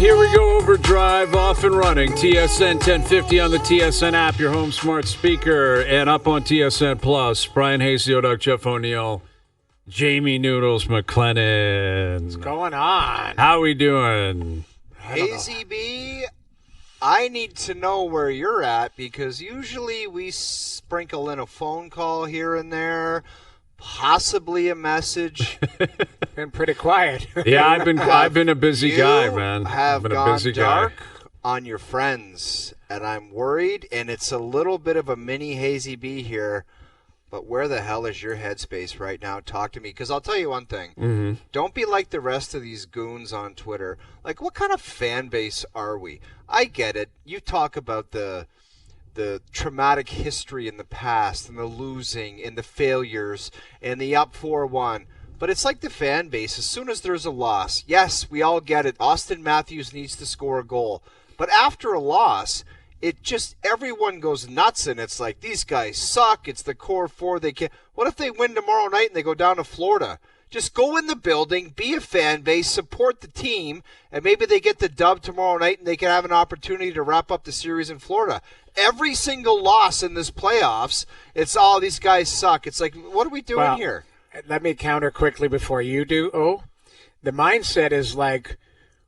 Here we go, OverDrive, off and running. TSN 1050 on the TSN app, your home smart speaker, and up on TSN Plus. Bryan Hayes, Theodore, Jeff O'Neill, Jamie Noodles McLennan. What's going on? How we doing? Hazy B, I need to know where you're at because usually we sprinkle in a phone call here and there, possibly a message. Been pretty quiet. Yeah, I've been a busy guy, man. Have I've been gone a busy dark guy on your friends, and I'm worried, and it's a little bit of a mini Hazy B here, but where the hell is your headspace right now? Talk to me, because I'll tell you one thing. Mm-hmm. Don't be like the rest of these goons on Twitter. Like, what kind of fan base are we? I get it. You talk about the traumatic history in the past and the losing and the failures and the up 4-1. But it's like the fan base. As soon as there's a loss, yes, we all get it. Auston Matthews needs to score a goal. But after a loss, it just everyone goes nuts, and it's like these guys suck. It's the core four. They can't. What if they win tomorrow night and they go down to Florida? Just go in the building, be a fan base, support the team, and maybe they get the dub tomorrow night and they can have an opportunity to wrap up the series in Florida. Every single loss in this playoffs, it's all these guys suck. It's like, what are we doing here? Let me counter quickly before you do. The mindset is like,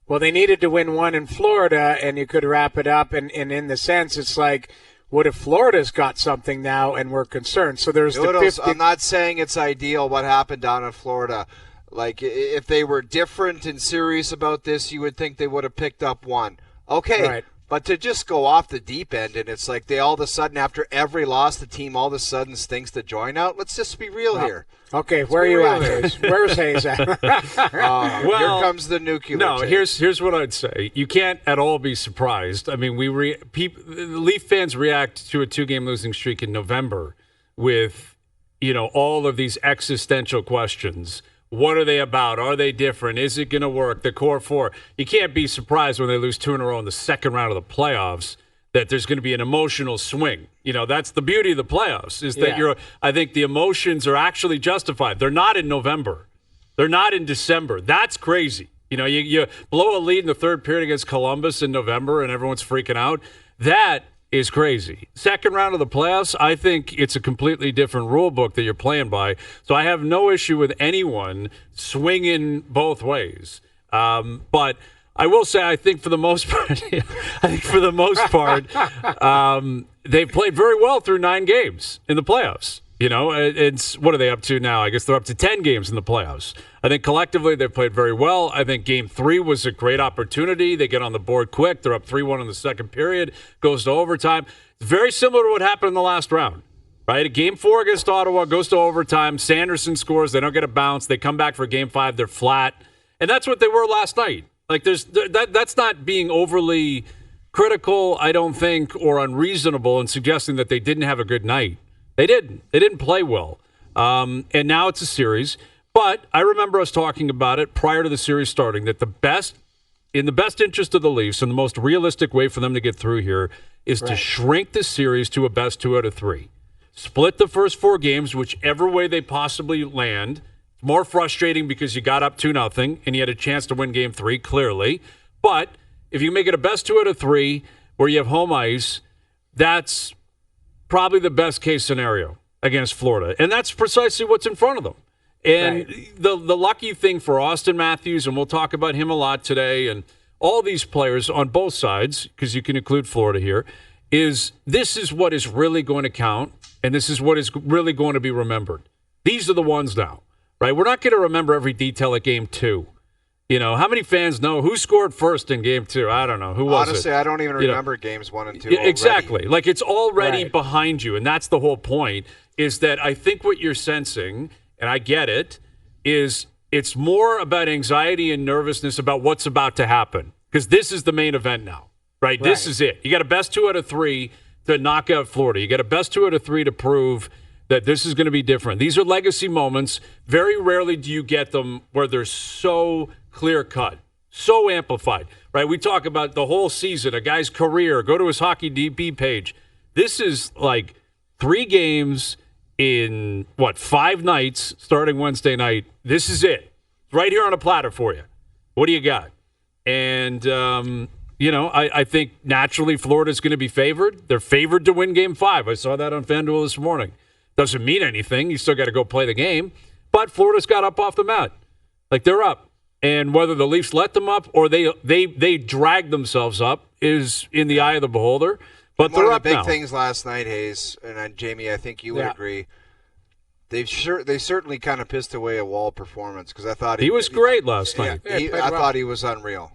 well, they needed to win one in Florida, and you could wrap it up. And in the sense, it's like, what if Florida's got something now and we're concerned? So there's Noodles, the 50. I'm not saying it's ideal what happened down in Florida. Like, if they were different and serious about this, you would think they would have picked up one. Okay, Right. But to just go off the deep end, and it's like they all of a sudden, after every loss, the team all of a sudden stinks to join out. Let's just be real here. Okay, where are you at, Hayes? Where's Hayes at? Here comes the nuclear. No, tape. here's what I'd say. You can't at all be surprised. I mean, Leaf fans react to a 2-game losing streak in November with, all of these existential questions. What are they about? Are they different? Is it going to work? The core four. You can't be surprised when they lose 2 in a row in the second round of the playoffs that there's going to be an emotional swing. That's the beauty of the playoffs is that I think the emotions are actually justified. They're not in November. They're not in December. That's crazy. You blow a lead in the third period against Columbus in November and everyone's freaking out. That is crazy. Second round of the playoffs, I think it's a completely different rule book that you're playing by. So I have no issue with anyone swinging both ways. But I will say, I think for the most part, they've played very well through 9 games in the playoffs. It's what are they up to now? I guess they're up to 10 games in the playoffs. I think collectively they've played very well. I think Game 3 was a great opportunity. They get on the board quick. They're up 3-1 in the second period. Goes to overtime. Very similar to what happened in the last round, right? Game 4 against Ottawa goes to overtime. Sanderson scores. They don't get a bounce. They come back for Game 5. They're flat. And that's what they were last night. Like that's not being overly critical, I don't think, or unreasonable in suggesting that they didn't have a good night. They didn't. They didn't play well. And now it's a series. But I remember us talking about it prior to the series starting, that in the best interest of the Leafs and the most realistic way for them to get through here is to shrink the series to a best 2 out of 3. Split the first 4 games, whichever way they possibly land. It's more frustrating because you got up 2-0 and you had a chance to win Game 3, clearly. But if you make it a best 2 out of 3 where you have home ice, that's probably the best case scenario against Florida. And that's precisely what's in front of them. And the lucky thing for Auston Matthews, and we'll talk about him a lot today, and all these players on both sides, because you can include Florida here, is this is what is really going to count, and this is what is really going to be remembered. These are the ones now, right? We're not going to remember every detail at Game 2. How many fans know who scored first in Game 2? I don't know. Who was it? Honestly, I don't even remember Games 1 and 2 already. Exactly. Like, it's already Right. behind you, and that's the whole point, is that I think what you're sensing, and I get it, is it's more about anxiety and nervousness about what's about to happen, because this is the main event now, right? This is it. You got a best 2 out of 3 to knock out Florida. You got a best 2 out of 3 to prove that this is going to be different. These are legacy moments. Very rarely do you get them where they're so clear-cut, so amplified, right? We talk about the whole season, a guy's career. Go to his Hockey DB page. This is like 3 games in, 5 nights starting Wednesday night. This is it. Right here on a platter for you. What do you got? And, I think naturally Florida's going to be favored. They're favored to win Game 5. I saw that on FanDuel this morning. Doesn't mean anything. You still got to go play the game. But Florida's got up off the mat. Like, they're up. And whether the Leafs let them up or they drag themselves up is in the eye of the beholder. But they're up now. One of the big things last night, Hayes, and Jamie, I think you would agree, they certainly kind of pissed away a Wall performance because I thought he was great last night. I thought he was unreal.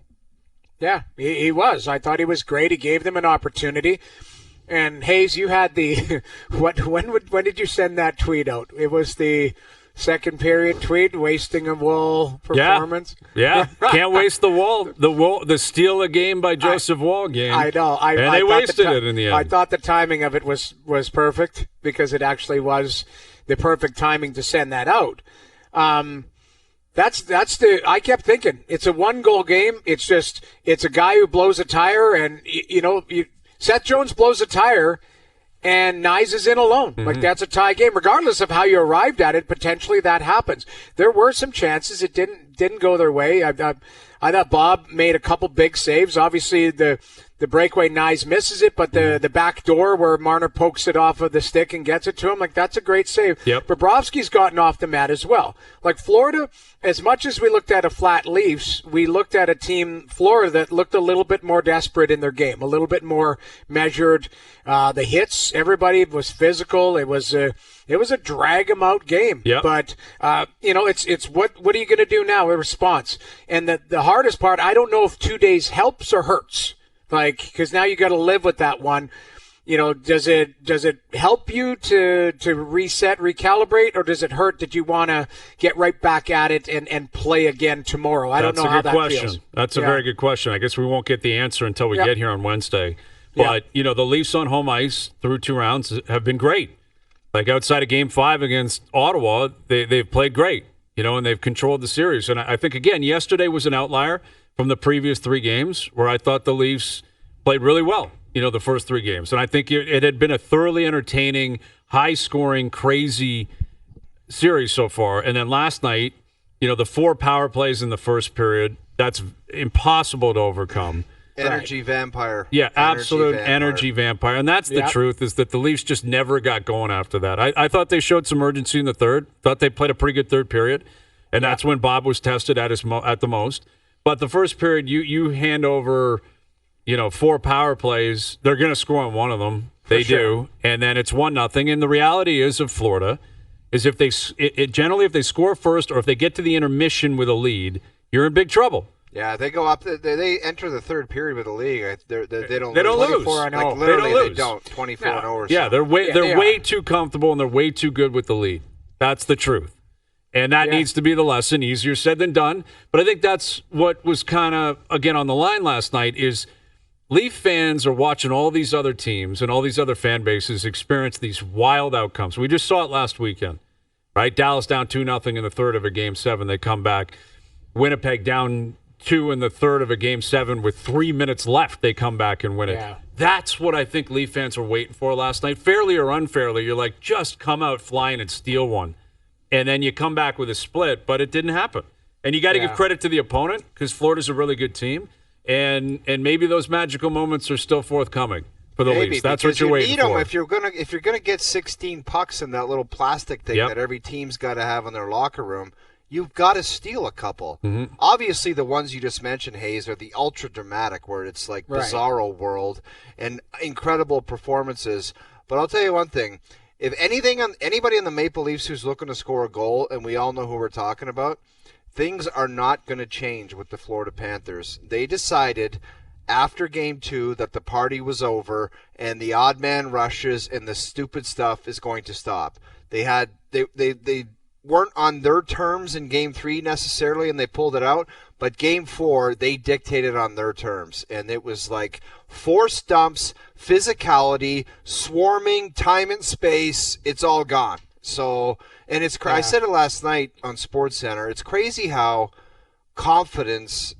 Yeah, he was. I thought he was great. He gave them an opportunity. And Hayes, you had the when did you send that tweet out? It was the second period tweet, wasting a Wall performance. Yeah. Can't waste the Wall. The steal a game by Joseph Wall game. I know. They wasted it in the end. I thought the timing of it was perfect because it actually was the perfect timing to send that out. I kept thinking it's a 1-goal game. It's a guy who blows a tire, and Seth Jones blows a tire, and Nyes is in alone. Mm-hmm. Like, that's a tie game, regardless of how you arrived at it. Potentially that happens. There were some chances. It didn't go their way. I thought Bob made a couple big saves. Obviously the breakaway, Nyes misses it, but the back door where Marner pokes it off of the stick and gets it to him, like, that's a great save. Yep. Bobrovsky's gotten off the mat as well. Like, Florida, as much as we looked at a flat Leafs, we looked at a team, Florida, that looked a little bit more desperate in their game, a little bit more measured. The hits, everybody was physical. It was a drag 'em out game. Yep. But it's what are you going to do now? A response. And the hardest part, I don't know if 2 days helps or hurts. Like, because now you got to live with that one. Does it help you to reset, recalibrate, or does it hurt that you want to get right back at it and play again tomorrow? I don't know how that feels. That's a very good question. I guess we won't get the answer until we get here on Wednesday. But, the Leafs on home ice through 2 rounds have been great. Like, outside of Game 5 against Ottawa, they've played great, and they've controlled the series. And I think, again, yesterday was an outlier from the previous 3 games where I thought the Leafs played really well, the first 3 games. And I think it had been a thoroughly entertaining, high-scoring, crazy series so far. And then last night, the 4 power plays in the first period, that's impossible to overcome. Energy vampire. Yeah, absolute energy vampire. And that's the truth, is that the Leafs just never got going after that. I thought they showed some urgency in the third. Thought they played a pretty good third period. And that's when Bob was tested at the most. But the first period, you hand over, 4 power plays, they're going to score on one of them. They do. And then it's 1-0. And the reality is of Florida is if they generally if they score first or if they get to the intermission with a lead, you're in big trouble. Yeah, they go up. They enter the third period with the league. They don't lose. Like, literally, they don't. 24-0 or yeah, they're way too comfortable and they're way too good with the lead. That's the truth. And that needs to be the lesson. Easier said than done. But I think that's what was kind of, again, on the line last night is Leaf fans are watching all these other teams and all these other fan bases experience these wild outcomes. We just saw it last weekend, right? Dallas down 2-0 in the third of a Game 7. They come back. Winnipeg down 2 in the third of a Game 7 with 3 minutes left. They come back and win it. Yeah. That's what I think Leaf fans were waiting for last night. Fairly or unfairly, you're like, just come out flying and steal one. And then you come back with a split, but it didn't happen. And you got to give credit to the opponent because Florida's a really good team. And maybe those magical moments are still forthcoming for the Leafs. That's what you're waiting for. If you're gonna get 16 pucks in that little plastic thing that every team's got to have in their locker room, you've got to steal a couple. Mm-hmm. Obviously, the ones you just mentioned, Hayes, are the ultra dramatic, where it's like bizarro world and incredible performances. But I'll tell you one thing: if anybody on the Maple Leafs who's looking to score a goal, and we all know who we're talking about, things are not going to change with the Florida Panthers. They decided after Game 2 that the party was over and the odd man rushes and the stupid stuff is going to stop. They weren't on their terms in Game 3 necessarily, and they pulled it out. But Game 4, they dictated on their terms. And it was like forced dumps, physicality, swarming, time and space. It's all gone. So, and it's I said it last night on SportsCenter. It's crazy how confidence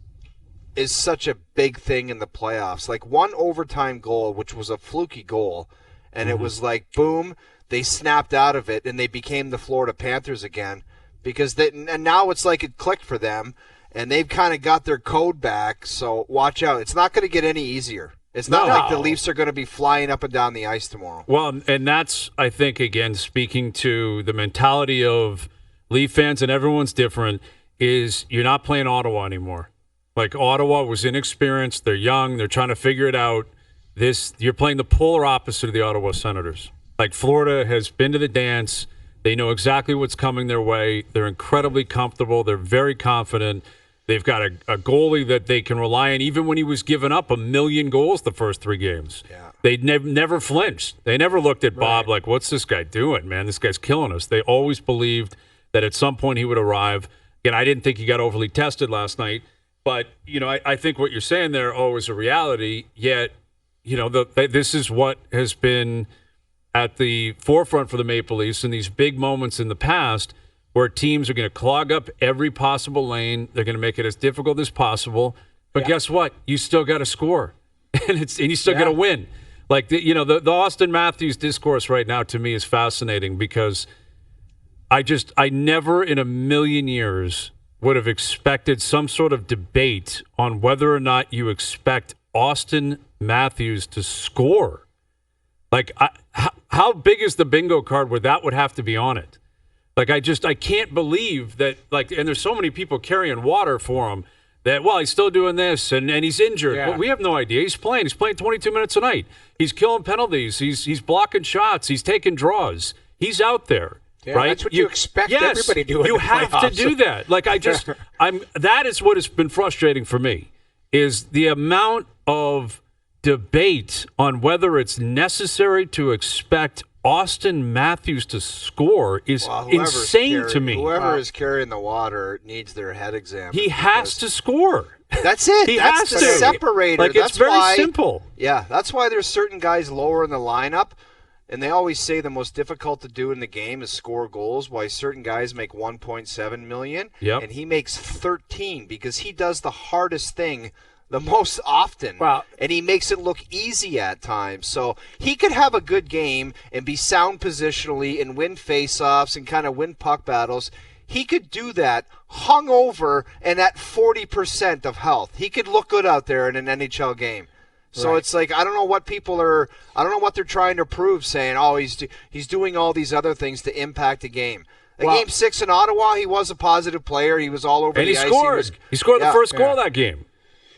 is such a big thing in the playoffs. Like one overtime goal, which was a fluky goal, and it was like, boom, they snapped out of it, and they became the Florida Panthers again. And now it's like it clicked for them. and they've kind of got their code back, so watch out. It's not going to get any easier. It's not like the Leafs are going to be flying up and down the ice tomorrow. Well, and that's, I think, again, speaking to the mentality of Leaf fans, and everyone's different, is you're not playing Ottawa anymore. Like, Ottawa was inexperienced. They're young. They're trying to figure it out. You're playing the polar opposite of the Ottawa Senators. Like, Florida has been to the dance. They know exactly what's coming their way. They're incredibly comfortable. They're very confident. They've got a goalie that they can rely on, even when he was giving up 1 million goals the first 3 games. Yeah. They never flinched. They never looked at Bob like, what's this guy doing, man? This guy's killing us. They always believed that at some point he would arrive. Again, I didn't think he got overly tested last night. But, I think what you're saying there, is a reality. Yet, this is what has been at the forefront for the Maple Leafs in these big moments in the past, where teams are going to clog up every possible lane. They're going to make it as difficult as possible. But guess what? You still got to score, and you still got to win. Like, the Auston Matthews discourse right now to me is fascinating, because I never in a million years would have expected some sort of debate on whether or not you expect Auston Matthews to score. Like, how big is the bingo card where that would have to be on it? Like, I can't believe that, like, and there's so many people carrying water for him that, well, he's still doing this and he's injured. Yeah. But we have no idea. He's playing 22 minutes a night. He's killing penalties. He's blocking shots. He's taking draws. He's out there. Yeah, right? that's what you expect everybody to do in You the have to playoffs. do that. Like, that is what has been frustrating for me, is the amount of debate on whether it's necessary to expect Auston Matthews to score is insane to me. Whoever is carrying the water needs their head examined. He has to score. That's it. That's the to. separator. Like, that's it's very why, simple. Yeah, that's why there's certain guys lower in the lineup, and they always say the most difficult to do in the game is score goals. Why certain guys make $1.7 million, and he makes 13 because he does the hardest thing the most often, and he makes it look easy at times. So he could have a good game and be sound positionally and win face-offs and kind of win puck battles. He could do that hungover and at 40% of health. He could look good out there in an NHL game. So it's like, I don't know what they're trying to prove, saying, he's doing all these other things to impact a game. Game 6 in Ottawa, he was a positive player. He was all over the ice. And he scored. He scored the first goal of that game.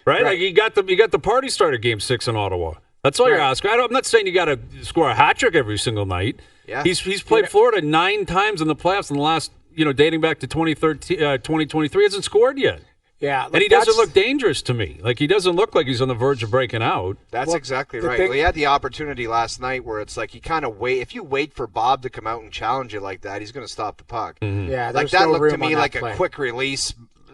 Right? Like, he got the party started Game 6 in Ottawa. That's all you're asking. I'm not saying you got to score a hat trick every single night. Yeah. He's played Florida 9 times in the playoffs in the last, dating back to 2023. He hasn't scored yet. Yeah, and he doesn't look dangerous to me. Like, he doesn't look like he's on the verge of breaking out. That's exactly right. We had the opportunity last night where it's like you kind of wait. If you wait for Bob to come out and challenge you like that, he's going to stop the puck. Mm-hmm. Yeah, like that looked to me like a quick release,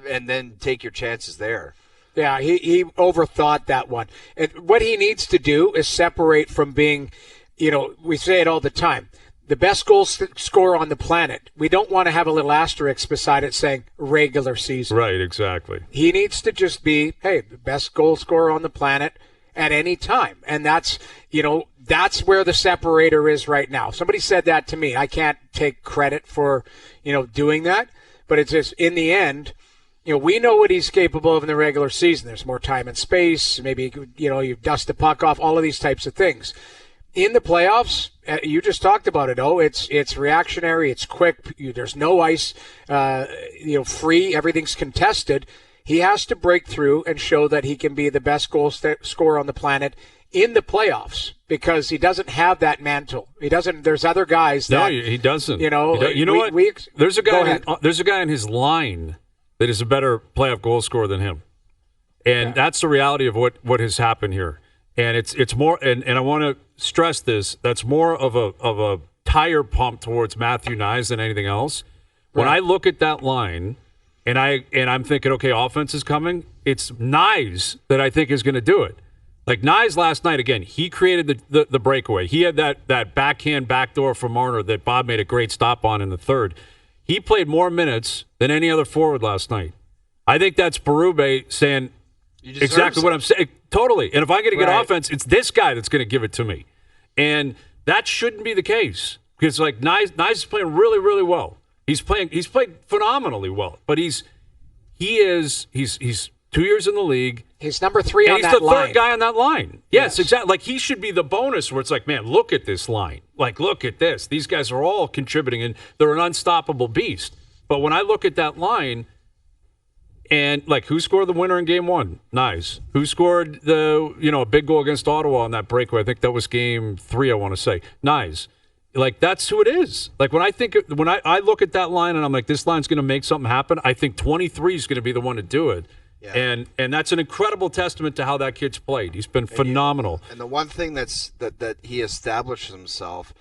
and then take your chances there. Yeah, he overthought that one. And what he needs to do is separate from being, we say it all the time, the best goal scorer on the planet. We don't want to have a little asterisk beside it saying regular season. Right, exactly. He needs to just be, the best goal scorer on the planet at any time. And that's, that's where the separator is right now. Somebody said that to me. I can't take credit for, doing that. But it's just, in the end, we know what he's capable of in the regular season. There's more time and space. Maybe, you dust the puck off, all of these types of things. In the playoffs, you just talked about it, it's reactionary, it's quick, there's no ice, free, everything's contested. He has to break through and show that he can be the best goal scorer on the planet in the playoffs, because he doesn't have that mantle. He doesn't. There's other guys that... No, he doesn't. What? There's a guy in his line that is a better playoff goal scorer than him. And that's the reality of what has happened here. And it's more, and I want to stress this, that's more of a tire pump towards Matthew Knies than anything else. When I look at that line and I'm thinking, okay, offense is coming, it's Knies that I think is going to do it. Like Knies last night, again, he created the breakaway. He had that backhand backdoor from Marner that Bob made a great stop on in the third. He played more minutes than any other forward last night. I think that's Berube saying exactly what I'm saying. Totally. And if I'm going to get offense, it's this guy that's going to give it to me. And that shouldn't be the case, because Knies is playing really, really well. He's played phenomenally well, but he's he's 2 years in the league. He's number 3 and on that line. He's the third guy on that line. Yes, Yes, exactly. Like, he should be the bonus where it's like, man, look at this line. Like, look at this. These guys are all contributing, and they're an unstoppable beast. But when I look at that line, and, like, who scored the winner in Game 1? Nice. Who scored a big goal against Ottawa on that breakaway? I think that was Game 3, I want to say. Nice. Like, that's who it is. Like, when I look at that line and I'm like, this line's going to make something happen, I think 23 is going to be the one to do it. Yeah. And that's an incredible testament to how that kid's played. He's been phenomenal. And the one thing that he established himself,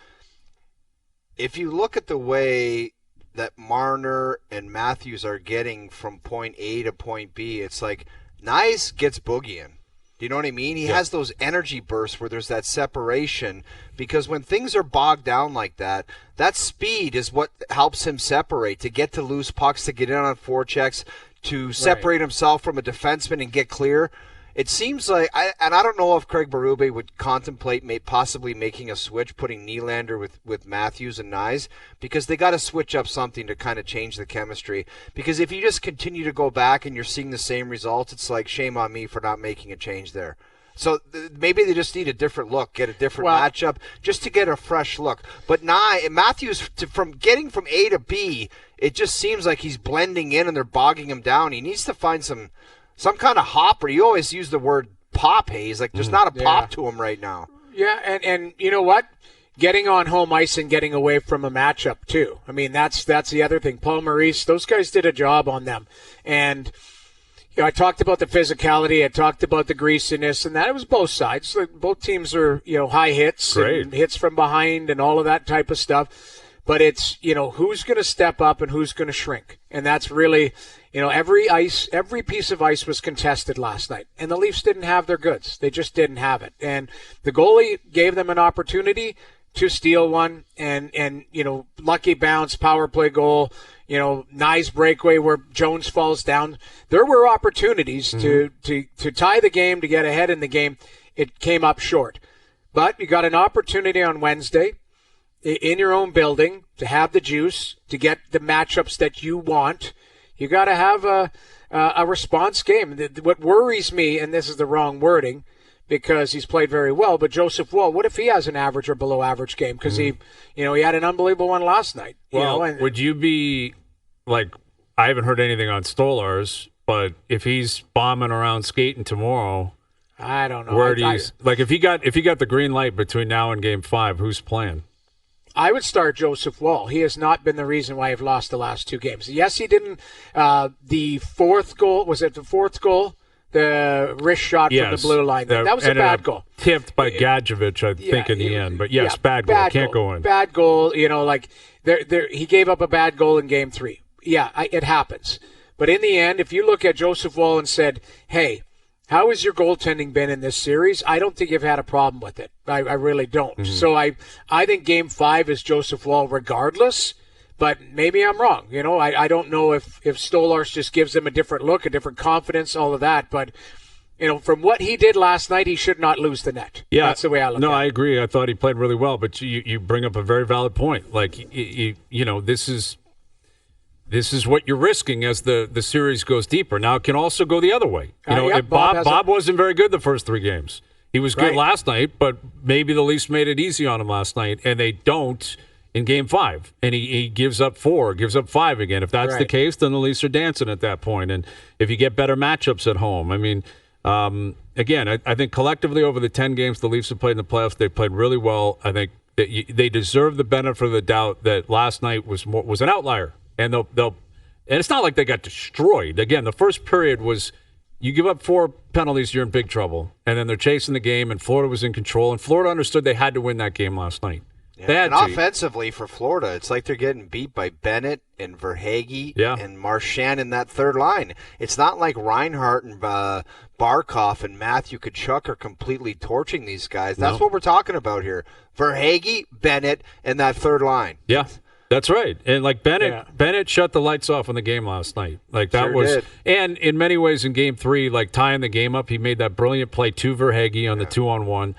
if you look at the way that Marner and Matthews are getting from point A to point B, it's like Nyes gets boogieing. Do you know what I mean? He has those energy bursts where there's that separation, because when things are bogged down like that, that speed is what helps him separate, to get to loose pucks, to get in on forechecks, to separate himself from a defenseman and get clear. It seems like, I don't know if Craig Berube would contemplate possibly making a switch, putting Nylander with Matthews and Nyes, because they got to switch up something to kind of change the chemistry. Because if you just continue to go back and you're seeing the same results, it's like, shame on me for not making a change there. So maybe they just need a different look, get a different matchup, just to get a fresh look. But Matthews, from getting from A to B, it just seems like he's blending in and they're bogging him down. He needs to find some kind of hopper. You always use the word pop, Hayes. Like, there's not a pop to him right now. Yeah, and you know what? Getting on home ice and getting away from a matchup, too. I mean, that's the other thing. Paul Maurice, those guys did a job on them. And I talked about the physicality. I talked about the greasiness, and that it was both sides. Like, both teams are, high hits and hits from behind and all of that type of stuff. But it's, who's going to step up and who's going to shrink. And that's really, every piece of ice was contested last night. And the Leafs didn't have their goods. They just didn't have it. And the goalie gave them an opportunity to steal one. And lucky bounce, power play goal, nice breakaway where Jones falls down. There were opportunities to tie the game, to get ahead in the game. It came up short. But you got an opportunity on Wednesday in your own building to have the juice, to get the matchups that you want. You got to have a response game. What worries me, and this is the wrong wording because he's played very well, but Joseph Woll, what if he has an average or below average game? Because he had an unbelievable one last night. Would you be like, I haven't heard anything on Stolarz, but if he's bombing around skating tomorrow, I don't know. Where do you if he got the green light between now and Game 5, who's playing? I would start Joseph Woll. He has not been the reason why I've lost the last 2 games. Yes, he didn't. The fourth goal, was it the fourth goal? The wrist shot from the blue line. That was a bad goal. Tipped by Gadjevich, I think, in the end. But yes, bad goal. Can't go in. Bad goal. He gave up a bad goal in Game 3. Yeah, it happens. But in the end, if you look at Joseph Woll and said, hey, how has your goaltending been in this series? I don't think you've had a problem with it. I really don't. Mm-hmm. So I think Game 5 is Joseph Woll regardless, but maybe I'm wrong. I don't know if Stolarz just gives them a different look, a different confidence, all of that. But, from what he did last night, he should not lose the net. Yeah, that's the way I look at it. No, I agree. I thought he played really well, but you bring up a very valid point. Like, this is what you're risking as the series goes deeper. Now, it can also go the other way. Bob wasn't very good the first 3 games. He was good last night, but maybe the Leafs made it easy on him last night, and they don't in Game 5. And he gives up 4, gives up 5 again. If that's the case, then the Leafs are dancing at that point. And if you get better matchups at home, I mean, again, I think collectively over the 10 games the Leafs have played in the playoffs, they played really well. I think that they deserve the benefit of the doubt that last night was an outlier. And and it's not like they got destroyed. Again, the first period was you give up 4 penalties, you're in big trouble. And then they're chasing the game, and Florida was in control. And Florida understood they had to win that game last night. Yeah, and offensively for Florida, it's like they're getting beat by Bennett and Verhaeghe and Marchand in that third line. It's not like Reinhart and Barkov and Matthew Tkachuk are completely torching these guys. That's what we're talking about here. Verhaeghe, Bennett, and that third line. Yeah. That's right. And like Bennett shut the lights off in the game last night. Like that did. And in many ways in Game 3, like tying the game up, he made that brilliant play to Verhaeghe on the 2-on-1.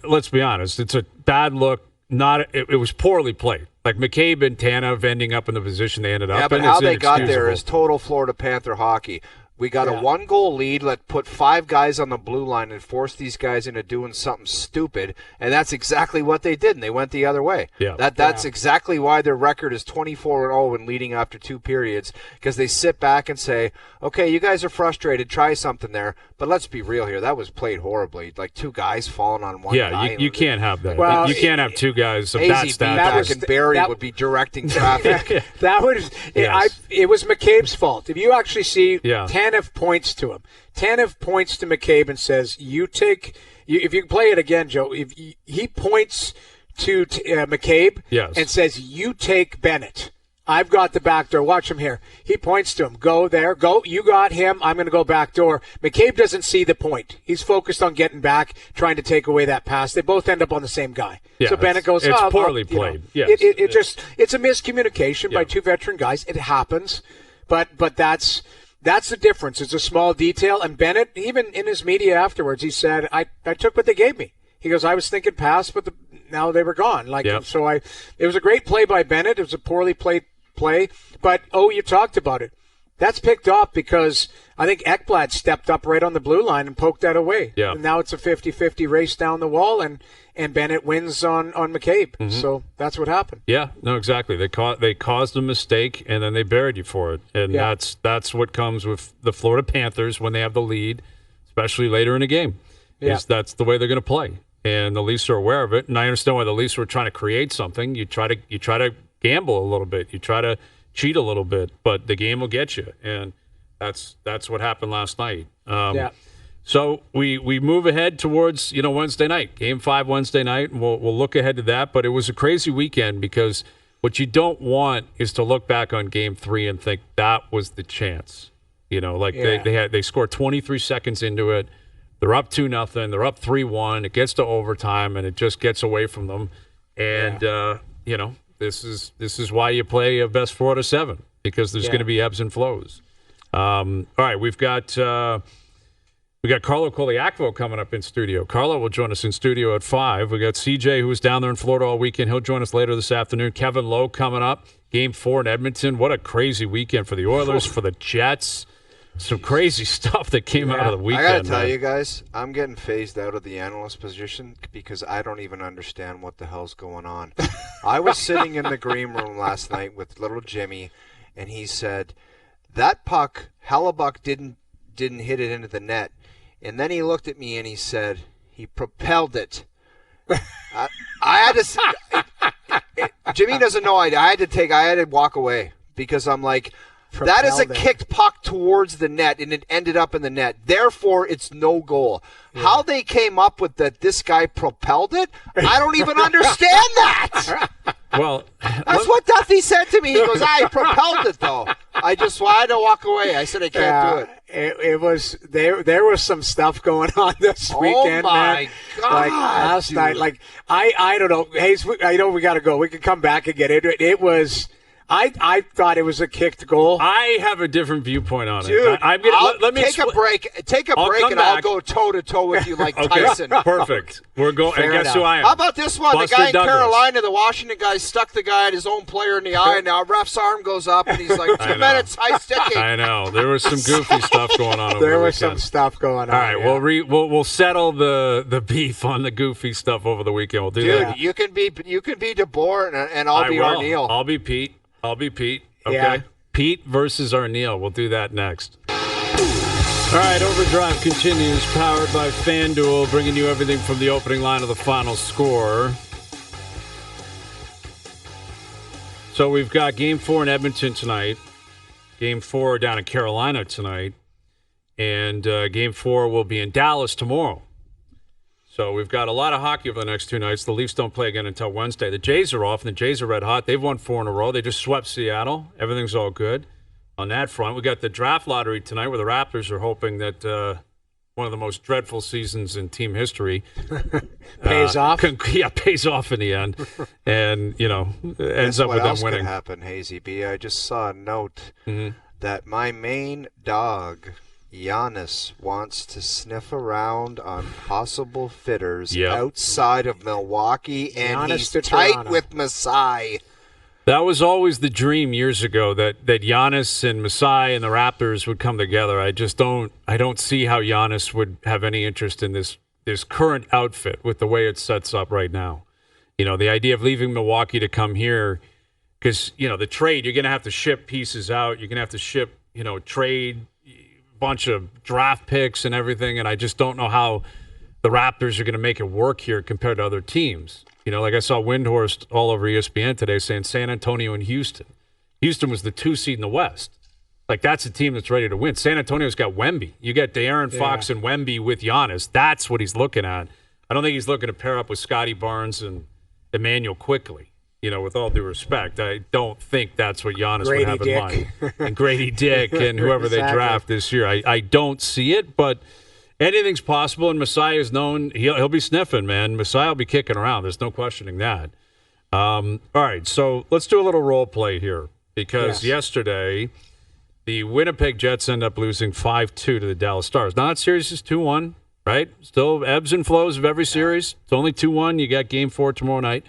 Let's be honest, it's a bad look it was poorly played. Like McCabe and Tanev ending up in the position they ended up in. Yeah, but how is they got there inexcusable. is total Florida Panther hockey. We got a 1-goal lead. Let's put 5 guys on the blue line and force these guys into doing something stupid. And that's exactly what they did, and they went the other way. Yeah. That's exactly why their record is 24-0 and leading after 2 periods, because they sit back and say, okay, you guys are frustrated. Try something there. But let's be real here. That was played horribly. Like 2 guys falling on one guy. Yeah, you can't have that. Well, you can't have 2 guys of that AZB stature. and Barry would be directing traffic. That was Yes. it was McCabe's fault. If you actually see, Yeah. Tanev points to him. Tanev points to McCabe and says, if you play it again, Joe, if he points to McCabe Yes. and says, you take Bennett. I've got the back door. Watch him here. He points to him. Go there. Go. You got him. I'm going to go back door. McCabe doesn't see the point. He's focused on getting back, trying to take away that pass. They both end up on the same guy. Yeah, So Bennett goes, it's oh, poorly you know. played. Yes. It's a miscommunication by 2 veteran guys. It happens. But that's the difference. It's a small detail. And Bennett, even in his media afterwards, he said, I took what they gave me. He goes, I was thinking pass, but now they were gone. It was a great play by Bennett. It was a poorly played play. But, you talked about it. That's picked up because I think Ekblad stepped up right on the blue line and poked that away. Yeah. And now it's a 50-50 race down the wall, and Bennett wins on McCabe. Mm-hmm. So that's what happened. Yeah, no, exactly. They caused a mistake, and then they buried you for it. And that's what comes with the Florida Panthers when they have the lead, especially later in a game. Yeah. That's the way they're going to play. And the Leafs are aware of it. And I understand why the Leafs were trying to create something. You try to gamble a little bit. You try to cheat a little bit, but the game will get you. And that's what happened last night. So we move ahead towards Wednesday night, Game 5 Wednesday night, and we'll look ahead to that. But it was a crazy weekend because what you don't want is to look back on Game 3 and think that was the chance. They scored 23 seconds into it. They're up 2-0. They're up 3-1. It gets to overtime, and it just gets away from them. And this is why you play a best 4 out of 7, because there's going to be ebbs and flows. All right, we've got Carlo Colaiacovo coming up in studio. Carlo will join us in studio at 5. We got CJ, who was down there in Florida all weekend. He'll join us later this afternoon. Kevin Lowe coming up. Game 4 in Edmonton. What a crazy weekend for the Oilers, for the Jets. Some crazy stuff that came out of the weekend. I got to tell you guys, I'm getting phased out of the analyst position because I don't even understand what the hell's going on. I was sitting in the green room last night with little Jimmy, and he said, that puck, Hellebuyck didn't hit it into the net. And then he looked at me and he said, he propelled it. I had to. Jimmy doesn't know. I had to walk away because I'm like, that is a kicked puck towards the net, and it ended up in the net. Therefore, it's no goal. Yeah. How they came up with that this guy propelled it, I don't even understand that. Well, that's what Duffy said to me. He goes, I propelled it, though. I had to walk away. I said, I can't do it. It was there was some stuff going on this weekend. Oh my man. God! Like last night, like I don't know. Hayes, I know we got to go. We can come back and get into it. It was. I thought it was a kicked goal. I have a different viewpoint on it. Dude, let me take a break. Take a break, and I'll go toe to toe with you like Tyson. Perfect. We're going. And guess who I am? How about this one? Buster the guy in Douglas. Carolina, the Washington guy, stuck the guy, his own player, in the eye. And now ref's arm goes up, and he's like, 2 minutes, high sticking. I know. There was some goofy stuff going on. Over there the was weekend. some stuff going on. All right, we'll settle the beef on the goofy stuff over the weekend. We'll do that. Dude, you can be DeBoer, and I'll be O'Neill. I'll be Pete. Okay. Yeah. Pete versus O'Neill. We'll do that next. All right, OverDrive continues, powered by FanDuel, bringing you everything from the opening line of the final score. So we've got Game 4 in Edmonton tonight, Game 4 down in Carolina tonight, and Game 4 will be in Dallas tomorrow. So we've got a lot of hockey over the next 2 nights. The Leafs don't play again until Wednesday. The Jays are off, and the Jays are red hot. They've won 4 in a row. They just swept Seattle. Everything's all good on that front. We got the draft lottery tonight where the Raptors are hoping that one of the most dreadful seasons in team history pays off. Pays off in the end. And, ends up with them winning. What else could happen, Hazy B? I just saw a note that my main dog Giannis wants to sniff around on possible fitters Yep. outside of Milwaukee, and Giannis he's to tight Toronto. with Masai. That was always the dream years ago that Giannis and Masai and the Raptors would come together. I don't see how Giannis would have any interest in this current outfit with the way it sets up right now. You know, the idea of leaving Milwaukee to come here, because, you know, the trade, you're going to have to ship pieces out. You're going to have to ship, you know, trade bunch of draft picks and everything, and I just don't know how the Raptors are going to make it work here compared to other teams. You know, like I saw Windhorst all over ESPN today saying San Antonio and Houston. Houston was the 2 seed in the West. Like, that's a team that's ready to win. San Antonio's got Wemby. You got De'Aaron Fox and Wemby with Giannis. That's what he's looking at. I don't think he's looking to pair up with Scotty Barnes and Emmanuel quickly. You know, with all due respect, I don't think that's what Giannis would have in mind. And Grady Dick and whoever they draft this year. I don't see it, but anything's possible. And Masai is known, he'll be sniffing, man. Masai will be kicking around. There's no questioning that. All right, so let's do a little role play here, because yesterday the Winnipeg Jets end up losing 5-2 to the Dallas Stars. Now, that series is 2-1, right? Still ebbs and flows of every series. It's only 2-1. You got Game 4 tomorrow night.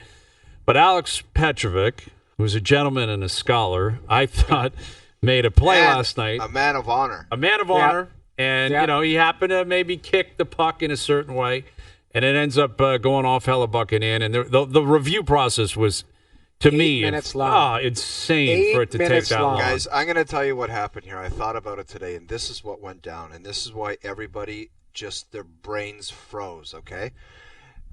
But Alex Petrovic, who's a gentleman and a scholar, I thought made a play last night. A man of honor. A man of honor. And, you know, he happened to maybe kick the puck in a certain way, and it ends up going off Hellebuyck and in. And the review process was, to 8 me, minutes long. insane for it to take that long. Guys, I'm going to tell you what happened here. I thought about it today, and this is what went down. And this is why everybody just, their brains froze, okay?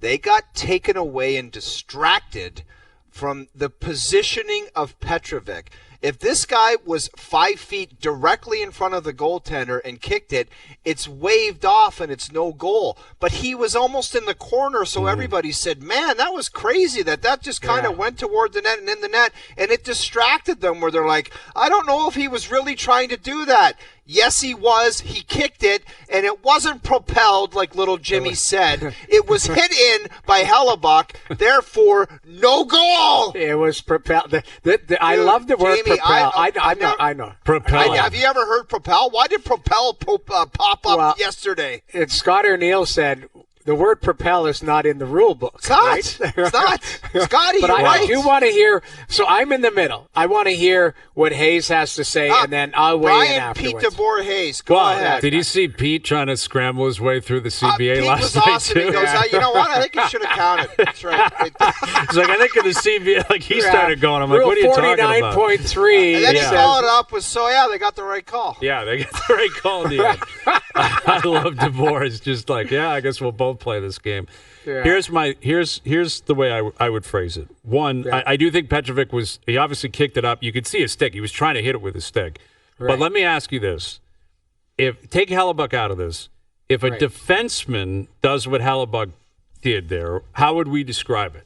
They got taken away and distracted from the positioning of Petrovic. If this guy was 5 feet directly in front of the goaltender and kicked it, it's waved off and it's no goal. But he was almost in the corner, so everybody said, man, that was crazy that just kind of went toward the net and in the net, and it distracted them where they're like, I don't know if he was really trying to do that. Yes, he was. He kicked it, and it wasn't propelled like little Jimmy said. It was hit in by Hellebuyck, therefore, no goal. It was propelled. I love the word Jamie, propel. I know. Propel. Have you ever heard propel? Why did propel pop up yesterday? And Scott O'Neill said the word propel is not in the rule book. It's not. Right? It's not. Scotty, But you're right. I do want to hear. So I'm in the middle. I want to hear what Hayes has to say, and then I'll weigh in Bryan afterwards. Pete DeBoer Hayes. Go ahead. Did you see Pete trying to scramble his way through the CBA Pete last was night, awesome. too? He goes, you know what? I think you should have counted. That's right. He's like, I think in the CBA, like, he started going. I'm like, what are you talking about? 49.3. And then he Yeah. followed up with, they got the right call. Yeah, they got the right call in the end. I love DeBoer. It's just like, I guess we'll both play this game. Yeah. Here's the way I would phrase it. One, I do think Petrovic he obviously kicked it up. You could see his stick. He was trying to hit it with his stick. Right. But let me ask you this. Take Hellebuyck out of this. If a defenseman does what Hellebuyck did there, how would we describe it?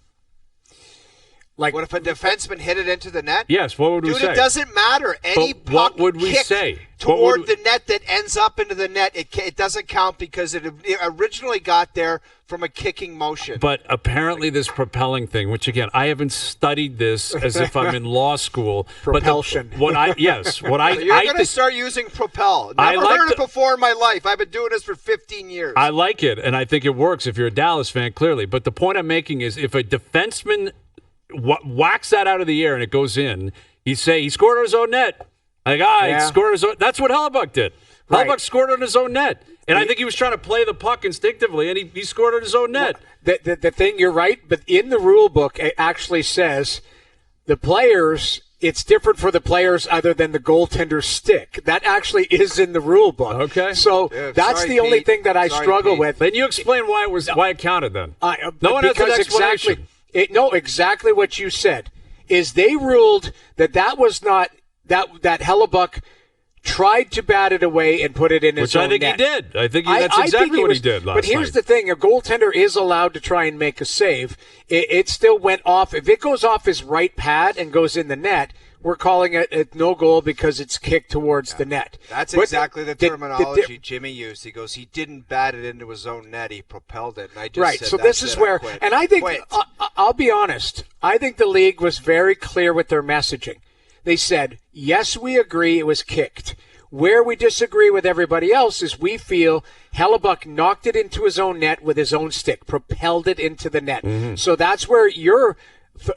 Like, What if a defenseman hit it into the net? Yes, what would we Dude, say? it doesn't matter. Any But what puck would we kicked say? toward the net that ends up into the net, it doesn't count because it originally got there from a kicking motion. But apparently this propelling thing, which again, I haven't studied this as if I'm in law school. Propulsion. But you're going to start using propel. Never heard it before in my life. I've been doing this for 15 years. I like it, and I think it works if you're a Dallas fan, clearly. But the point I'm making is if a defenseman whacks that out of the air and it goes in, you say he scored on his own net. Like, he scored on his own. That's what Hellebuyck did. Right. Hellebuyck scored on his own net. And I think he was trying to play the puck instinctively, and he scored on his own net. the thing, you're right, but in the rule book, it actually says the players, it's different for the players other than the goaltender's stick. That actually is in the rule book. Okay. So that's the only thing that I struggle with. Then you explain why it counted then. No one has an explanation. Exactly what you said is they ruled that was not that Hellebuyck tried to bat it away and put it in his own net. Which I think he did. I think that's exactly what he did last night. But here's the thing. A goaltender is allowed to try and make a save. It still went off. If it goes off his right pad and goes in the net, we're calling it no goal because it's kicked towards the net. That's exactly the terminology Jimmy used. He goes, he didn't bat it into his own net. He propelled it. And I just said, so this is where, and I think, I'll be honest, I think the league was very clear with their messaging. They said, yes, we agree it was kicked. Where we disagree with everybody else is we feel Hellebuyck knocked it into his own net with his own stick, propelled it into the net. So that's where your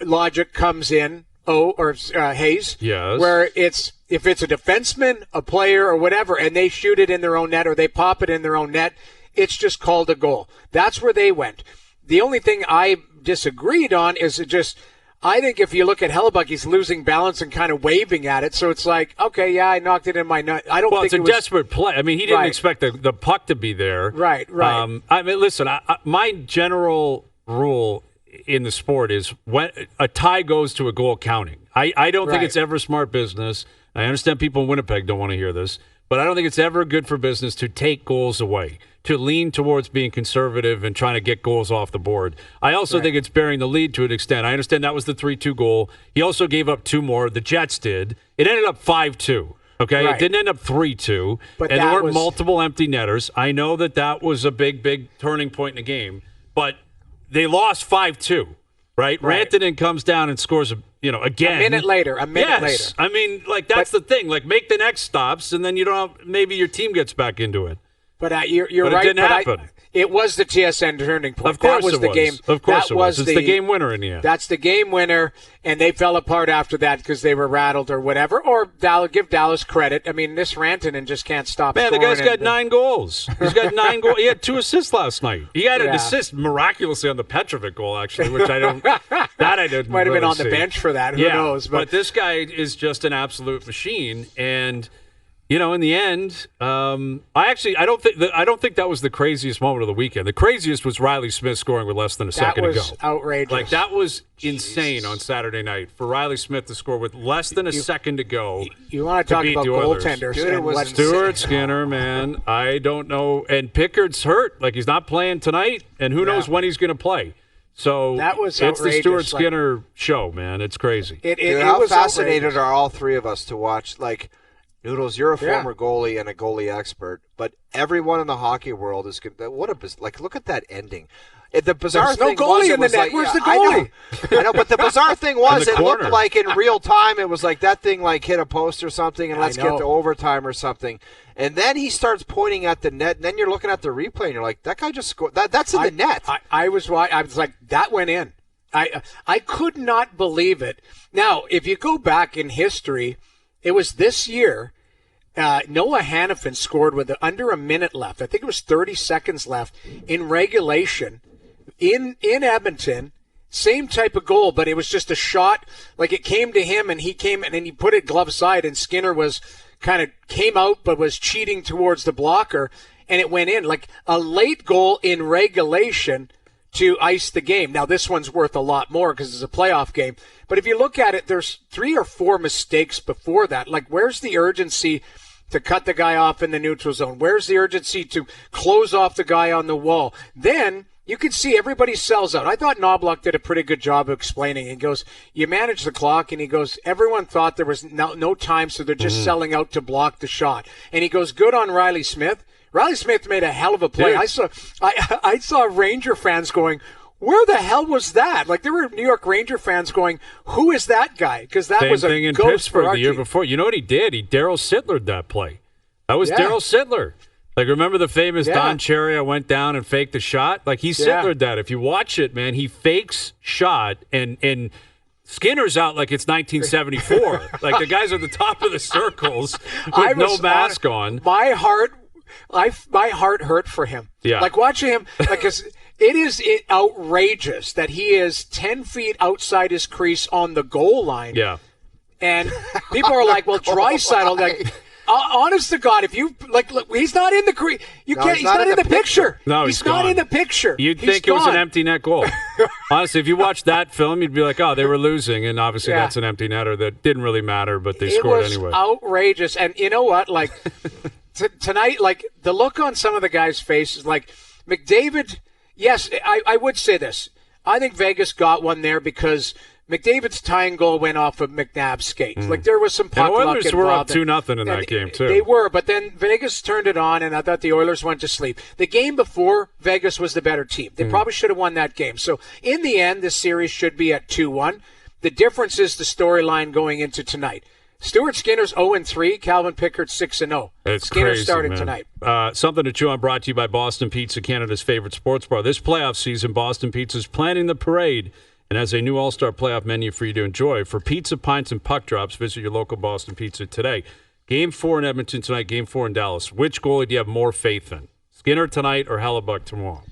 logic comes in, Hayes. Yes. Where if it's a defenseman, a player, or whatever, and they shoot it in their own net or they pop it in their own net, it's just called a goal. That's where they went. The only thing I disagreed on is I think if you look at Hellebuyck, he's losing balance and kind of waving at it. So it's like, okay, yeah, I knocked it in my nut. I don't think it's a desperate play. I mean, he didn't expect the puck to be there. Right. I mean, listen, my general rule in the sport is when a tie goes to a goal counting. I don't think it's ever smart business. I understand people in Winnipeg don't want to hear this, but I don't think it's ever good for business to take goals away, to lean towards being conservative and trying to get goals off the board. I also think it's bearing the lead to an extent. I understand that was the 3-2 goal. He also gave up 2 more. The Jets did. It ended up 5-2. Okay, It didn't end up 3-2. But and there were multiple empty netters. I know that was a big turning point in the game, but they lost 5-2. Right? Rantanen comes down and scores, again. A minute later. Yes. I mean, that's the thing. Make the next stops, and then maybe your team gets back into it. But you're but right. It didn't happen. It was the TSN turning point. Of course that was it the was. Game. Of course that it was. It's the game winner in the end. That's the game winner, and they fell apart after that because they were rattled or whatever. Or give Dallas credit. I mean, this Rantanen just can't stop Man, scoring. The guy's got 9 goals. He's got 9 goals. He had 2 assists last night. He had an assist miraculously on the Petrovic goal, actually, which I didn't Might have been on see. the bench for that. Who knows? But this guy is just an absolute machine, and in the end, I don't think that was the craziest moment of the weekend. The craziest was Riley Smith scoring with less than a second to go. That was outrageous. That was insane on Saturday night for Riley Smith to score with less than a second to go. You want to talk about goaltenders? Stuart Skinner, man. I don't know. And Pickard's hurt. He's not playing tonight, and who knows when he's going to play. So that was it's the Stuart Skinner show, man. It's crazy. How was fascinated outrageous. are all three of us to watch, Noodles, you're a former goalie and a goalie expert, but everyone in the hockey world is look at that ending. The bizarre There's thing no goalie was, in the net. Where's the goalie? I know, but the bizarre thing was, it corner. looked like in real time, it was like that thing hit a post or something, and let's get to overtime or something. And then he starts pointing at the net, and then you're looking at the replay, and you're like, that guy just scored. That's in the net. I was like, that went in. I could not believe it. Now, if you go back in history, it was this year. Noah Hannafin scored with under a minute left. I think it was 30 seconds left in regulation in Edmonton. Same type of goal, but it was just a shot. It came to him, and he came and he put it glove side, and Skinner was kind of came out but was cheating towards the blocker, and it went in. A late goal in regulation to ice the game. Now, this one's worth a lot more because it's a playoff game. But if you look at it, there's 3 or 4 mistakes before that. Where's the urgency to cut the guy off in the neutral zone? Where's the urgency to close off the guy on the wall? Then you can see everybody sells out. I thought Knobloch did a pretty good job of explaining. He goes, you manage the clock, and he goes, everyone thought there was no time, so they're just selling out to block the shot. And he goes, good on Riley Smith. Riley Smith made a hell of a play. Dude. I saw Ranger fans going, where the hell was that? There were New York Ranger fans going, who is that guy? Because that was a thing in ghost Pittsburgh for our the year team. before. You know what he did? He Daryl Sittlered that play. That was Daryl Sittler. Remember the famous Don Cherry? I went down and faked the shot. He Sittlered that. If you watch it, man, he fakes shot and Skinner's out like it's 1974. The guys at the top of the circles with no mask on. My heart hurt for him. Yeah. Watching him, it is outrageous that he is 10 feet outside his crease on the goal line. Yeah. And people are like, well, Draisaitl, honest to God, if you look, he's not in the crease. He's not in the picture. No, he's not gone. In the picture. You'd think it was an empty net goal. Honestly, if you watch that film, you'd be like, oh, they were losing, and obviously that's an empty netter that didn't really matter, but they scored anyway. It was outrageous. And you know what? Tonight, the look on some of the guys' faces, McDavid, yes, I would say this. I think Vegas got one there because McDavid's tying goal went off of McNabb's skate. There was some puck luck involved. And Oilers were up 2-0 in that game, too. They were, but then Vegas turned it on, and I thought the Oilers went to sleep. The game before, Vegas was the better team. They probably should have won that game. So, in the end, this series should be at 2-1. The difference is the storyline going into tonight. Stuart Skinner's 0-3. Calvin Pickard's 6-0. It's Skinner crazy, starting man. tonight. Something to chew on brought to you by Boston Pizza, Canada's favorite sports bar. This playoff season, Boston Pizza is planning the parade and has a new all-star playoff menu for you to enjoy. For pizza, pints, and puck drops, visit your local Boston Pizza today. Game 4 in Edmonton tonight, Game 4 in Dallas. Which goalie do you have more faith in? Skinner tonight or Hellebuyck tomorrow?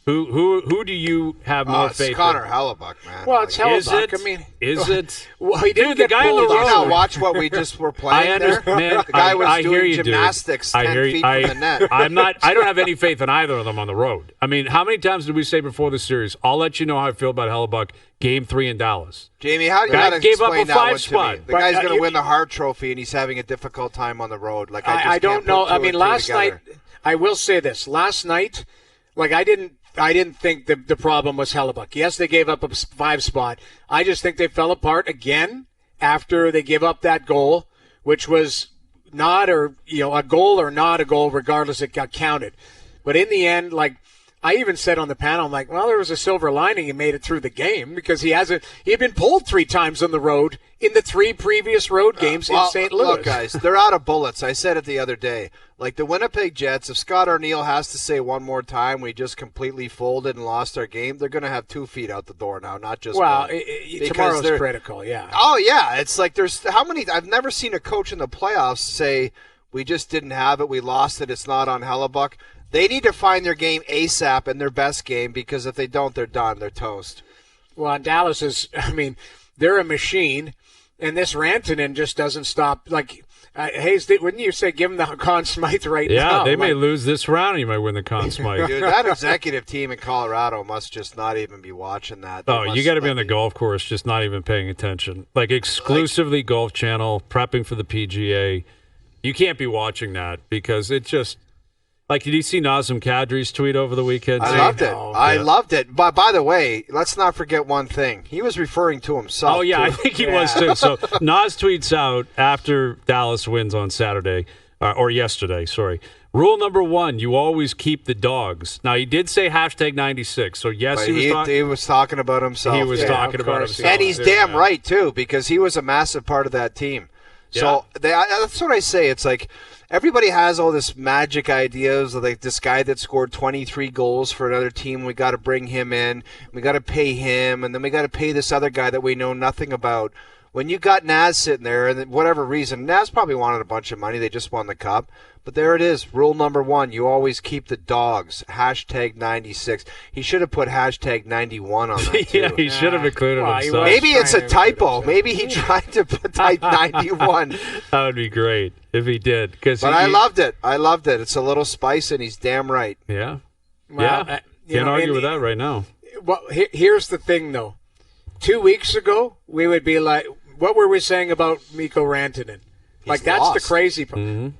Who do you have more faith in? It's Connor Hellebuyck, man. Well, it's Is Hellebuyck. it? I mean, Is it? well, he didn't Dude, the get guy on the pulled Did you road. not watch what we just were playing I there? understand, man. The guy was I hear doing you, dude. gymnastics 10 feet from the net. I don't have any faith in either of them on the road. I mean, how many times did we say before the series, I'll let you know how I feel about Hellebuyck, Game 3 in Dallas? Jamie, how do you Guy gotta gave up explain a that one 5 to spot. me? The guy's going to you- win the Hart Trophy, and he's having a difficult time on the road. Like I I don't can't know. put two I and mean, two last together. night, I will say this. Last night, like I didn't think the problem was Hellebuyck. Yes, they gave up a 5 spot. I just think they fell apart again after they gave up that goal, which was not a goal or not a goal, regardless it got counted. But in the end, like I even said on the panel, I'm like, well, there was a silver lining. He made it through the game because he had been pulled 3 times on the road in the 3 previous road games in St. Louis. Look, guys, they're out of bullets. I said it the other day. Like the Winnipeg Jets, if Scott O'Neill has to say one more time we just completely folded and lost our game, they're going to have 2 feet out the door now, not just one. Because tomorrow's they're- critical, yeah. Oh, yeah. It's like there's how many – I've never seen a coach in the playoffs say we just didn't have it, we lost it, it's not on Hellebuyck. They need to find their game ASAP and their best game because if they don't, they're done. They're toast. Well, and Dallas is, I mean, they're a machine, and this Rantanen just doesn't stop. Like, Hayes, wouldn't you say give him the Conn Smythe right now? Yeah, they may Like, lose this round. He might win the Conn Smythe. Dude, that executive team in Colorado must just not even be watching that. They Oh, you must, got to be like, on the golf course, just not even paying attention. Like exclusively Golf Channel, prepping for the PGA. You can't be watching that because it just like. Did you see Nazem Kadri's tweet over the weekend? I too? loved it. know. I loved it. But by the way, let's not forget one thing. He was referring to himself. Oh yeah, I too. think he was too. So Nas tweets out after Dallas wins on Saturday or yesterday. Sorry. Rule number 1: you always keep the dogs. Now he did say #96. So yes, But he he was talking about himself. He was Yeah, talking of about course, himself. And he's too, damn man. right, too, because he was a massive part of that team. So that's what I say. It's like everybody has all this magic ideas of like this guy that scored 23 goals for another team. We got to bring him in. We got to pay him. And then we got to pay this other guy that we know nothing about. When you got Naz sitting there, and whatever reason, Naz probably wanted a bunch of money. They just won the cup. But there it is. Rule number 1, you always keep the dogs. #96. He should have put #91 on that, too. Yeah, he should have included Well, he himself. was. Maybe it's a trying to typo. include Maybe he tried to type 91. That would be great if he did. But I loved it. I loved it. It's a little spice, and he's damn right. Yeah. Well, yeah. you Can't know, argue and- with that right now. Well, here's the thing, though. 2 weeks ago, we would be like, what were we saying about Mikko Rantanen? Like, that's lost. the crazy part.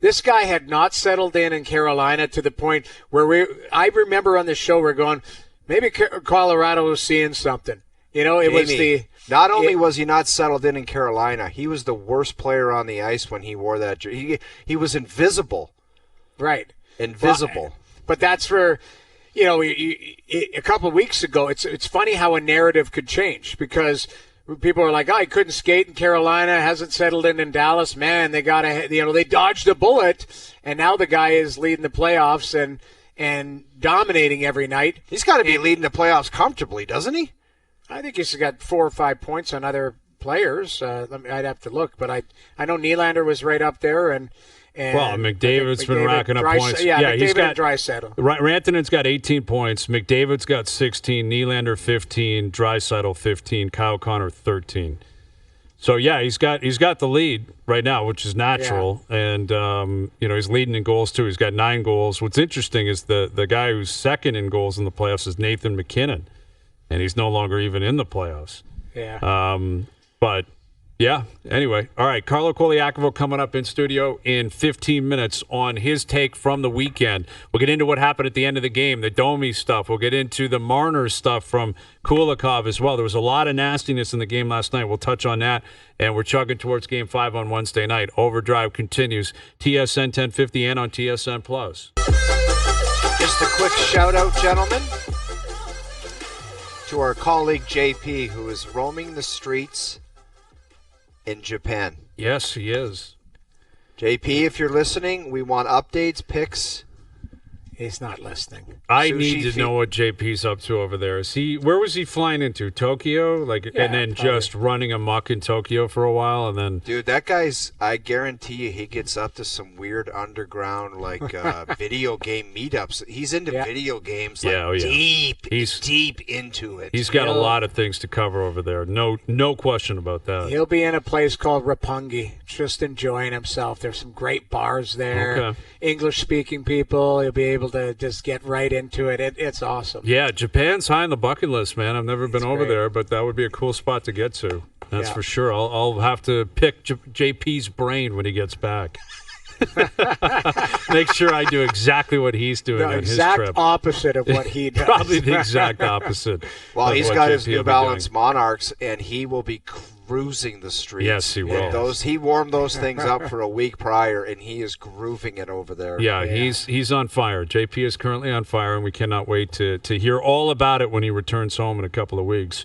This guy had not settled in Carolina to the point where I remember on the show we're going, maybe Colorado was seeing something. You know, it was Jamie, not only was he not settled in Carolina, he was the worst player on the ice when he wore that jersey. He was invisible. right. Invisible. But that's where, you know, a couple of weeks ago, it's funny how a narrative could change because people are like, oh, he couldn't skate in Carolina, hasn't settled in Dallas. Man, they they dodged a bullet, and now the guy is leading the playoffs and dominating every night. He's got to be leading the playoffs comfortably, doesn't he? I think he's got 4 or 5 points on other players. I'd have to look, but I know Nylander was right up there, and Well, McDavid's been racking up points. Yeah, McDavid he's got and Draisaitl. Rantanen's got 18 points. McDavid's got 16. Nylander 15. Draisaitl 15. Kyle Connor 13. So yeah, he's got the lead right now, which is natural, and he's leading in goals too. He's got 9 goals. What's interesting is the guy who's second in goals in the playoffs is Nathan McKinnon, and he's no longer even in the playoffs. Yeah. But yeah, anyway. All right, Carlo Koliakovo coming up in studio in 15 minutes on his take from the weekend. We'll get into what happened at the end of the game, the Domi stuff. We'll get into the Marner stuff from Kulikov as well. There was a lot of nastiness in the game last night. We'll touch on that, and we're chugging towards Game 5 on Wednesday night. Overdrive continues, TSN 1050 and on TSN Plus. Just a quick shout-out, gentlemen, to our colleague JP, who is roaming the streets in Japan. Yes, he is. JP, if you're listening, we want updates, picks. He's not listening. I Sushi need to know what JP's up to over there. Where was he flying into? Tokyo? And then probably. just running amok in Tokyo for a while, and then Dude, that guy's, I guarantee you, he gets up to some weird underground, video game meetups. He's into video games, deep into it. he's got a lot of things to cover over there. No question about that. He'll be in a place called Roppongi, just enjoying himself. There's some great bars there. Okay. English-speaking people. He'll be able to just get right into it. It's awesome. Yeah, Japan's high on the bucket list, man. I've never been over great. there, but that would be a cool spot to get to. That's Yeah. for sure. I'll have to pick JP's brain when he gets back. Make sure I do exactly what he's doing The on his exact trip. opposite of what he does. Probably the exact opposite. Well, of he's what got his JP New will be Balance doing. Monarchs, and he will be cruising the streets. Yes, he will. He warmed those things up for a week prior, and he is grooving it over there. Yeah, he's on fire. JP is currently on fire, and we cannot wait to hear all about it when he returns home in a couple of weeks.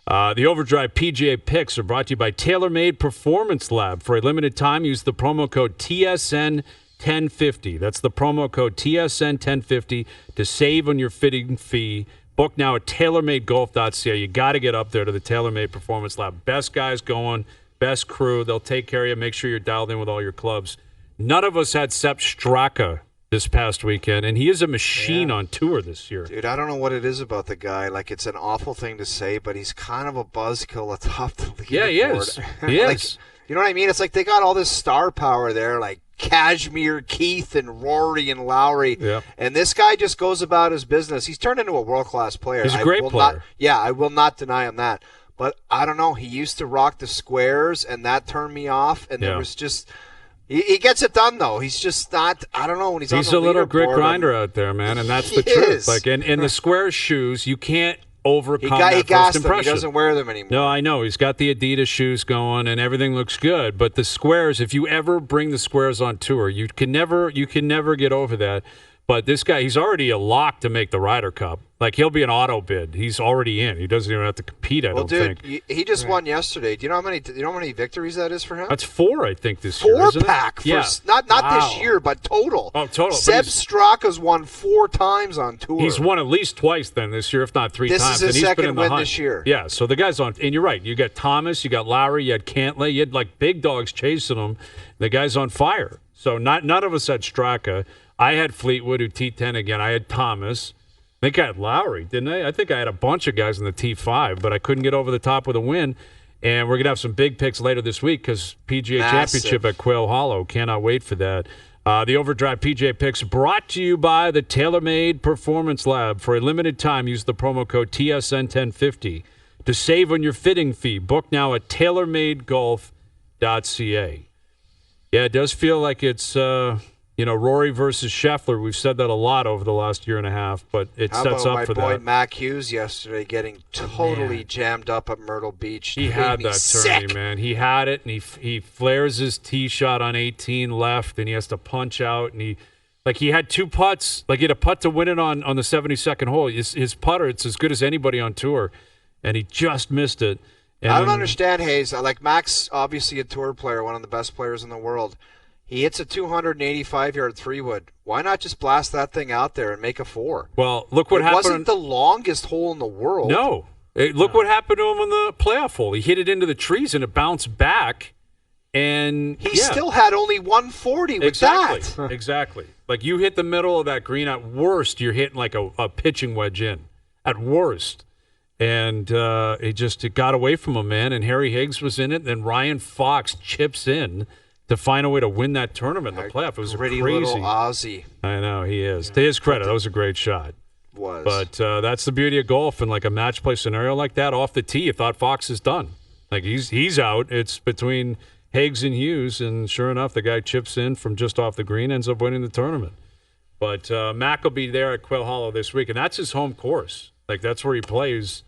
The OverDrive PGA picks are brought to you by TaylorMade Performance Lab. For a limited time, use the promo code TSN1050. That's the promo code TSN1050 to save on your fitting fee. Book now at TaylorMadeGolf.ca. You got to get up there to the TaylorMade Performance Lab. Best guys going, best crew. They'll take care of you. Make sure you're dialed in with all your clubs. None of us had Sepp Straka this past weekend, and he is a machine on tour this year. Dude, I don't know what it is about the guy. It's an awful thing to say, but he's kind of a buzzkill atop the leaderboard. Yeah, he is. He is. You know what I mean? It's like they got all this star power there, like Kashmir, Keith, and Rory and Lowry. Yeah. And this guy just goes about his business. He's turned into a world-class player. He's a great player. I will not deny him that. But I don't know. He used to rock the squares, and that turned me off. And there was just he gets it done, though. He's just not. I don't know when he's on the a little grit leaderboard, grinder out there, man, and that's the He truth. is. In the square shoes, you can't overcome He that gassed first them. He impression. doesn't wear them anymore. No, I know. He's got the Adidas shoes going, and everything looks good. But the squares, if you ever bring the squares on tour, you can never get over that. But this guy, he's already a lock to make the Ryder Cup. He'll be an auto bid. He's already in. He doesn't even have to compete. I don't think. He just won yesterday. Do you know how many victories that is for him? That's 4, I think, this year. Isn't it? Four-pack. Yeah. Not Wow. this year, but total. Oh, total. But Seb Straka's won 4 times on tour. He's won at least twice then this year, if not 3 This times. is his and he's second been in the win hunt. this year. Yeah, so the guy's on. And you're right. You got Thomas, you got Lowry, you had Cantlay, you had big dogs chasing him. The guy's on fire. So none of us had Straka. I had Fleetwood, who T10 again. I had Thomas. I think I had Lowry, didn't I? I think I had a bunch of guys in the T5, but I couldn't get over the top with a win. And we're going to have some big picks later this week because PGA Championship at Quail Hollow. Cannot wait for that. The OverDrive PGA picks brought to you by the TaylorMade Performance Lab. For a limited time, use the promo code TSN1050 to save on your fitting fee. Book now at TaylorMadeGolf.ca. Yeah, it does feel like it's Rory versus Scheffler. We've said that a lot over the last year and a half, but it sets up for that. How about my boy Mac Hughes yesterday getting totally jammed up at Myrtle Beach? He had that tourney, man. He had it, and he flares his tee shot on 18 left, and he has to punch out, and he had 2 putts. He had a putt to win it on the 72nd hole. His putter, it's as good as anybody on tour, and he just missed it. And I don't understand, Hayes. Mac's obviously a tour player, one of the best players in the world. He hits a 285-yard 3-wood. Why not just blast that thing out there and make a 4? Well, look what happened. It wasn't the longest hole in the world. No. Look what happened to him on the playoff hole. He hit it into the trees, and it bounced back. And he still had only 140 with that. Exactly. You hit the middle of that green. At worst, you're hitting a pitching wedge in. At worst. And it got away from him, man. And Harry Higgs was in it. And Ryan Fox chips in to find a way to win that tournament in the playoff. It was Pretty crazy. little Aussie. I know, he is. To his credit, that was a great shot. But that's the beauty of golf. And a match play scenario like that, off the tee, you thought Fox is done. He's out. It's between Higgs and Hughes. And sure enough, the guy chips in from just off the green, ends up winning the tournament. But Mac will be there at Quail Hollow this week. And that's his home course. That's where he plays.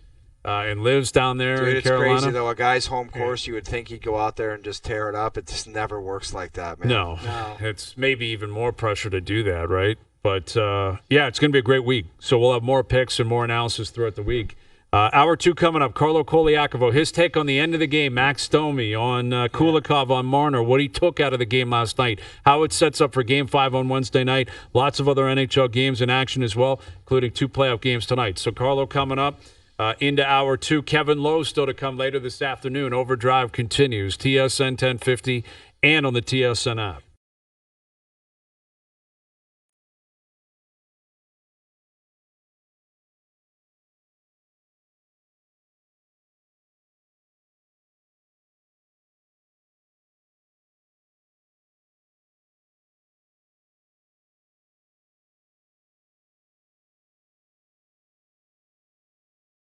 And lives down there in Carolina. It's crazy, though. A guy's home course, you would think he'd go out there and just tear it up. It just never works like that, man. No. It's maybe even more pressure to do that, right? But, it's going to be a great week. So we'll have more picks and more analysis throughout the week. Hour 2 coming up. Carlo Koliakovo, his take on the end of the game. Max Domi on Kulikov on Marner, what he took out of the game last night, how it sets up for Game 5 on Wednesday night. Lots of other NHL games in action as well, including 2 playoff games tonight. So Carlo coming up into Hour 2. Kevin Lowe still to come later this afternoon. Overdrive continues. TSN 1050 and on the TSN app.